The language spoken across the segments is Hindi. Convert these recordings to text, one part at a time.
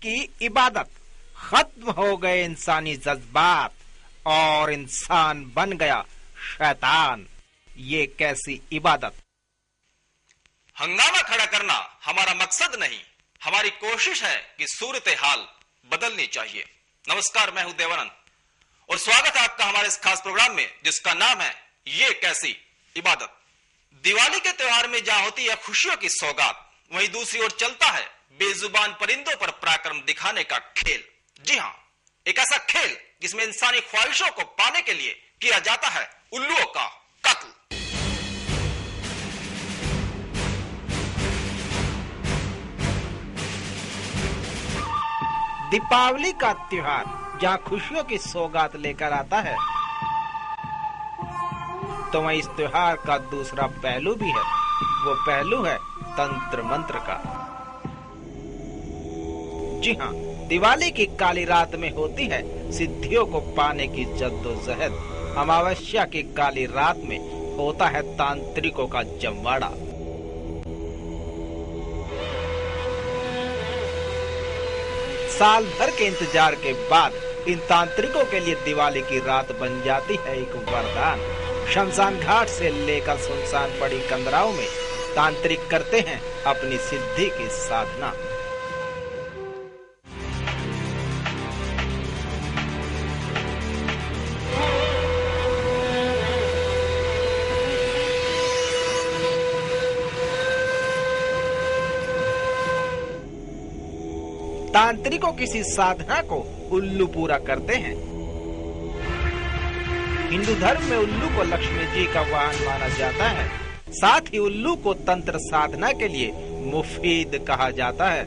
की इबादत, खत्म हो गए इंसानी जज्बात और इंसान बन गया शैतान। ये कैसी इबादत? हंगामा खड़ा करना हमारा मकसद नहीं, हमारी कोशिश है कि सूरत हाल बदलनी चाहिए। नमस्कार, मैं हूं देवानंद और स्वागत है आपका हमारे इस खास प्रोग्राम में जिसका नाम है ये कैसी इबादत। दिवाली के त्योहार में जहां होती है खुशियों की सौगात, वहीं दूसरी ओर चलता है बेजुबान परिंदों पर पराक्रम दिखाने का खेल। जी हां, एक ऐसा खेल जिसमें इंसानी ख्वाहिशों को पाने के लिए किया जाता है उल्लुओं का कत्ल। दीपावली का त्योहार जहाँ खुशियों की सौगात लेकर आता है, तो वहीं इस त्योहार का दूसरा पहलू भी है। वो पहलू है तंत्र मंत्र का। जी हाँ, दिवाली की काली रात में होती है सिद्धियों को पाने की जद्दोजहद। अमावस्या की काली रात में होता है तांत्रिकों का जमवाड़ा। साल भर के इंतजार के बाद इन तांत्रिकों के लिए दिवाली की रात बन जाती है एक वरदान। शमशान घाट से लेकर सुनसान पड़ी कंदराओं में तांत्रिक करते हैं अपनी सिद्धि की साधना। तांत्रिकों किसी साधना को उल्लू पूरा करते हैं। हिंदू धर्म में उल्लू को लक्ष्मी जी का वाहन माना जाता है। साथ ही उल्लू को तंत्र साधना के लिए मुफीद कहा जाता है।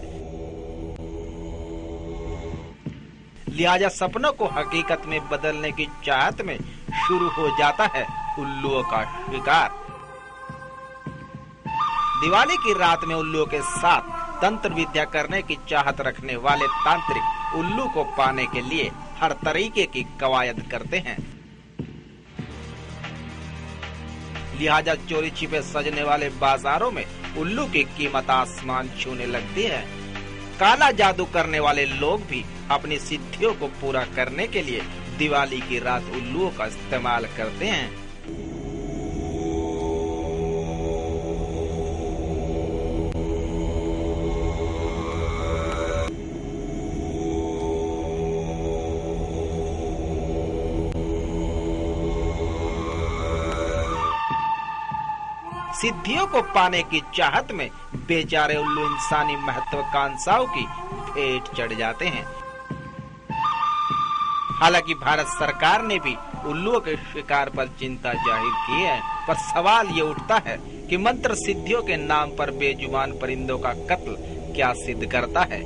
लिहाजा सपनों को हकीकत में बदलने की चाहत में शुरू हो जाता है उल्लुओं का शिकार। दिवाली की रात में उल्लुओं के साथ तंत्र विद्या करने की चाहत रखने वाले तांत्रिक उल्लू को पाने के लिए हर तरीके की कवायद करते हैं। लिहाजा चोरी छिपे सजने वाले बाजारों में उल्लू की कीमत आसमान छूने लगती है। काला जादू करने वाले लोग भी अपनी सिद्धियों को पूरा करने के लिए दिवाली की रात उल्लुओं का इस्तेमाल करते हैं। सिद्धियों को पाने की चाहत में बेचारे उल्लू इंसानी महत्वाकांक्षाओं की भेंट चढ़ जाते हैं। हालांकि भारत सरकार ने भी उल्लुओं के शिकार पर चिंता जाहिर की है, पर सवाल ये उठता है कि मंत्र सिद्धियों के नाम पर बेजुबान परिंदों का कत्ल क्या सिद्ध करता है।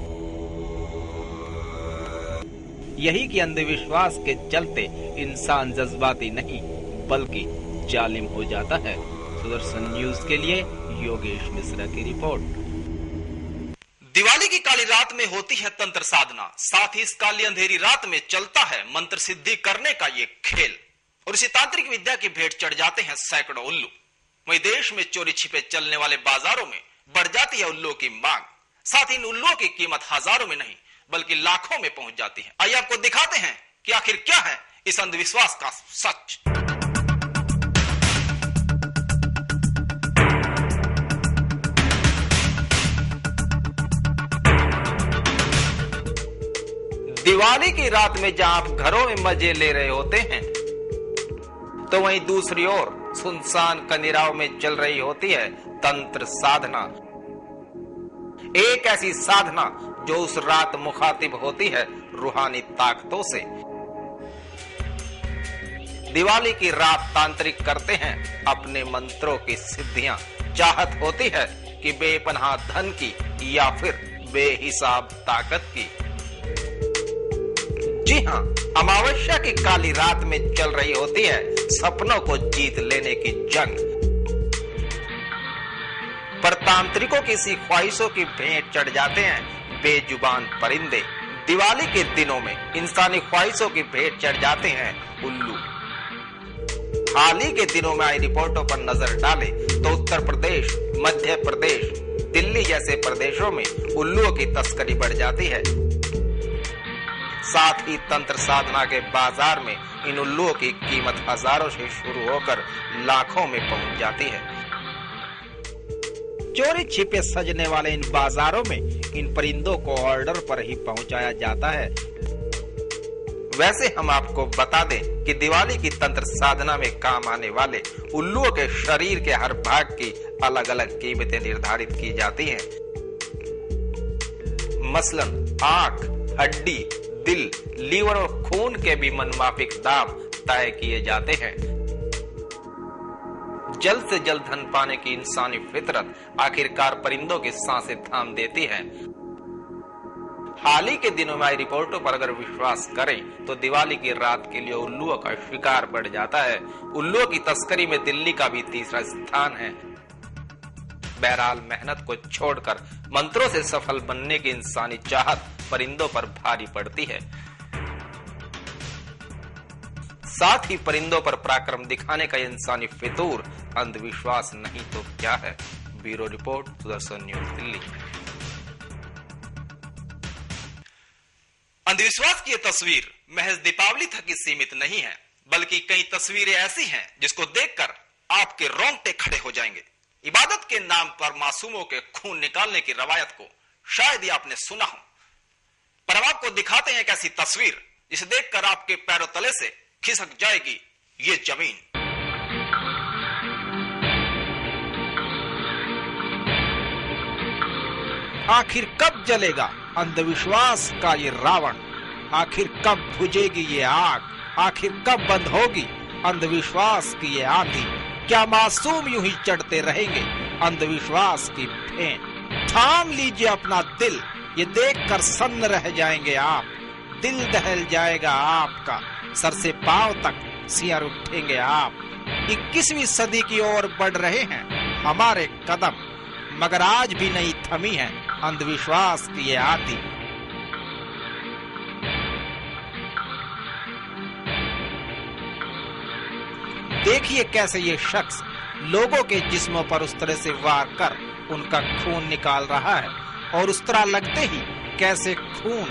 यही कि अंधविश्वास के चलते इंसान जज्बाती नहीं बल्कि जालिम हो जाता है। सुदर्शन न्यूज के लिए योगेश मिश्रा की रिपोर्ट। दिवाली की काली रात में होती है तंत्र साधना, साथ ही इस काली अंधेरी रात में चलता है मंत्र सिद्धि करने का ये खेल और इसी तांत्रिक विद्या की भेंट चढ़ जाते हैं सैकड़ों उल्लू। वहीं देश में चोरी छिपे चलने वाले बाजारों में बढ़ जाती है उल्लुओं की मांग। साथ ही इन उल्लुओं की कीमत हजारों में नहीं बल्कि लाखों में पहुंच जाती है। आइए आपको दिखाते हैं कि आखिर क्या है इस अंधविश्वास का सच। दिवाली की रात में जहां आप घरों में मजे ले रहे होते हैं, तो वहीं दूसरी ओर सुनसान कंदराओं में चल रही होती है तंत्र साधना। एक ऐसी साधना जो उस रात मुखातिब होती है रूहानी ताकतों से। दिवाली की रात तांत्रिक करते हैं अपने मंत्रों की सिद्धियां। चाहत होती है कि बेपनाह धन की या फिर बेहिसाब ताकत की। जी हाँ, अमावस्या की काली रात में चल रही होती है सपनों को जीत लेने की जंग। पर तांत्रिकों की सी ख्वाहिशों की भेंट चढ़ जाते हैं बेजुबान परिंदे। दिवाली के दिनों में इंसानी ख्वाहिशों की भेंट चढ़ जाते हैं उल्लू। हाल ही के दिनों में आई रिपोर्टों पर नजर डालें तो उत्तर प्रदेश, मध्य प्रदेश, दिल्ली जैसे प्रदेशों में उल्लुओं की तस्करी बढ़ जाती है। साथ ही तंत्र साधना के बाजार में इन उल्लुओं की कीमत हजारों से शुरू होकर लाखों में पहुंच जाती है। चोरी छिपे सजने वाले इन बाजारों में इन परिंदों को ऑर्डर पर ही पहुंचाया जाता है। वैसे हम आपको बता दें कि दिवाली की तंत्र साधना में काम आने वाले उल्लुओं के शरीर के हर भाग की अलग अलग कीमतें निर्धारित की जाती हैं। मसलन आंख, हड्डी, दिल, लीवर और खून के भी मनमाफिक दाम तय किए जाते हैं। जल्द से जल्द धन पाने की इंसानी फितरत आखिरकार परिंदों की सांसें थाम देती है। हाल ही के दिनों में आई रिपोर्टों पर अगर विश्वास करें तो दिवाली की रात के लिए उल्लुओं का शिकार बढ़ जाता है। उल्लुओं की तस्करी में दिल्ली का भी तीसरा स्थान है। बहरहाल मेहनत को छोड़कर मंत्रों से सफल बनने की इंसानी चाहत परिंदों पर भारी पड़ती है। साथ ही परिंदों पर पराक्रम दिखाने का इंसानी फितूर अंधविश्वास नहीं तो क्या है। Bureau report, Sudarshan news, Delhi. अंधविश्वास की यह तस्वीर महज दीपावली तक ही सीमित नहीं है, बल्कि कई तस्वीरें ऐसी हैं जिसको देखकर आपके रोंगटे खड़े हो जाएंगे। इबादत के नाम पर मासूमों के खून निकालने की रवायत को शायद ही आपने सुना हो, पर अब आपको दिखाते हैं एक ऐसी तस्वीर जिसे देखकर आपके पैरों तले से खिसक जाएगी ये जमीन। आखिर कब जलेगा अंधविश्वास का ये रावण? आखिर कब बुझेगी ये आग? आखिर कब बंद होगी अंधविश्वास की ये आंधी? क्या मासूम यूं ही चढ़ते रहेंगे अंधविश्वास की फेन? थाम लीजिए अपना दिल, ये देखकर सन्न रह जाएंगे आप। दिल दहल जाएगा आपका, सर से पांव तक सिर उठेंगे आप। 21वीं सदी की ओर बढ़ रहे हैं हमारे कदम, मगर आज भी नहीं थमी है अंधविश्वास की ये आंधी। देखिए कैसे ये शख्स लोगों के जिस्मों पर उस तरह से वार कर उनका खून निकाल रहा है, और उस तरह लगते ही कैसे खून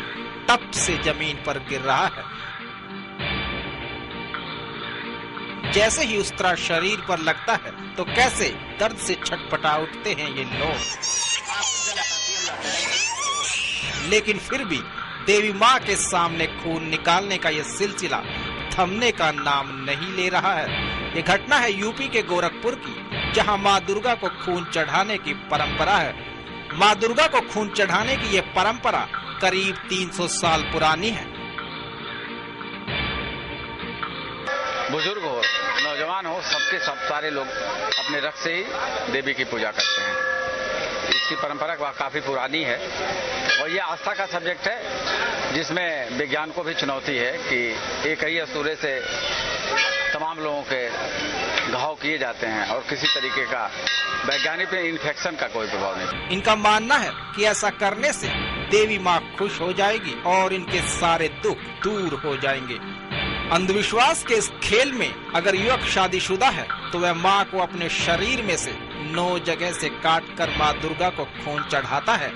टप से जमीन पर गिर रहा है। जैसे ही उस तरह शरीर पर लगता है तो कैसे दर्द से छटपटा उठते हैं ये लोग। लेकिन फिर भी देवी माँ के सामने खून निकालने का ये सिलसिला थमने का नाम नहीं ले रहा है। ये घटना है यूपी के गोरखपुर की, जहां माँ दुर्गा को खून चढ़ाने की परंपरा है। माँ दुर्गा को खून चढ़ाने की ये परंपरा करीब 300 साल पुरानी है। बुजुर्ग हो, नौजवान हो, सबके सब सारे लोग अपने रक्त से ही देवी की पूजा करते हैं। इसकी परंपरा काफी पुरानी है और ये आस्था का सब्जेक्ट है, जिसमें विज्ञान को भी चुनौती है कि एक ही असूरे से तमाम लोगों के घाव किए जाते हैं और किसी तरीके का वैज्ञानिक पे इन्फेक्शन का कोई प्रभाव नहीं। इनका मानना है कि ऐसा करने से देवी माँ खुश हो जाएगी और इनके सारे दुख दूर हो जाएंगे। अंधविश्वास के इस खेल में अगर युवक शादीशुदा है तो वह माँ को अपने शरीर में से 9 जगह से काटकर माँ दुर्गा को खून चढ़ाता है,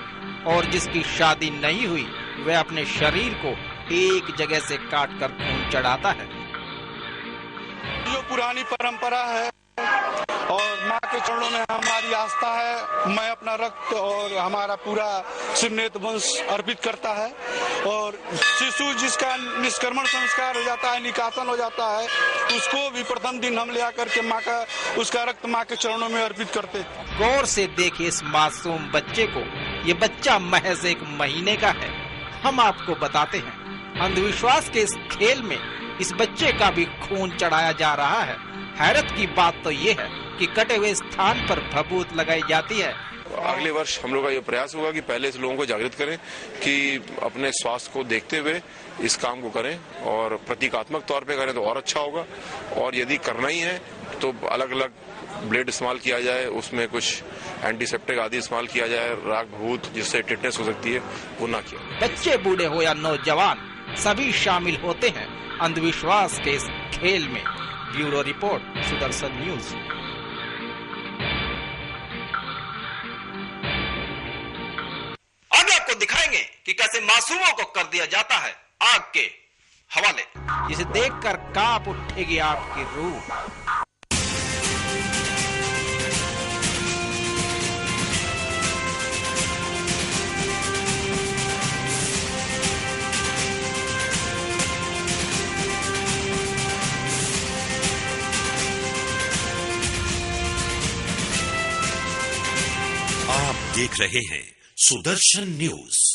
और जिसकी शादी नहीं हुई वह अपने शरीर को एक जगह से काटकर खून चढ़ाता है। जो पुरानी परंपरा है और माँ के चरणों में हमारी आस्था है। मैं अपना रक्त और हमारा पूरा सिमनेत वंश अर्पित करता है, और शिशु जिसका निष्क्रमण संस्कार हो जाता है, निकासन हो जाता है, उसको भी प्रथम दिन हम ले आकर के माँ का उसका रक्त माँ के चरणों में अर्पित करते। गौर से देखिए इस मासूम बच्चे को। ये बच्चा महज 1 महीने का है। हम आपको बताते हैं अंधविश्वास के इस खेल में इस बच्चे का भी खून चढ़ाया जा रहा है। हैरत की बात तो ये है कि कटे हुए स्थान पर भभूत लगाई जाती है। अगले वर्ष हम लोग का ये प्रयास होगा कि पहले से लोगों को जागृत करें कि अपने स्वास्थ्य को देखते हुए इस काम को करें, और प्रतीकात्मक तौर पे करें तो और अच्छा होगा। और यदि करना ही है तो अलग अलग ब्लेड इस्तेमाल किया जाए, उसमें कुछ एंटीसेप्टिक आदि इस्तेमाल किया जाए, राख भूत जिससे टिटनेस हो सकती है वो ना किया। बच्चे बूढ़े हो या नौजवान सभी शामिल होते हैं अंधविश्वास के इस खेल में। Bureau report, Sudarshan news. आगे आपको दिखाएंगे कि कैसे मासूमों को कर दिया जाता है आग के हवाले, जिसे देखकर कांप उठेगी आपकी रूह। आप देख रहे हैं सुदर्शन न्यूज।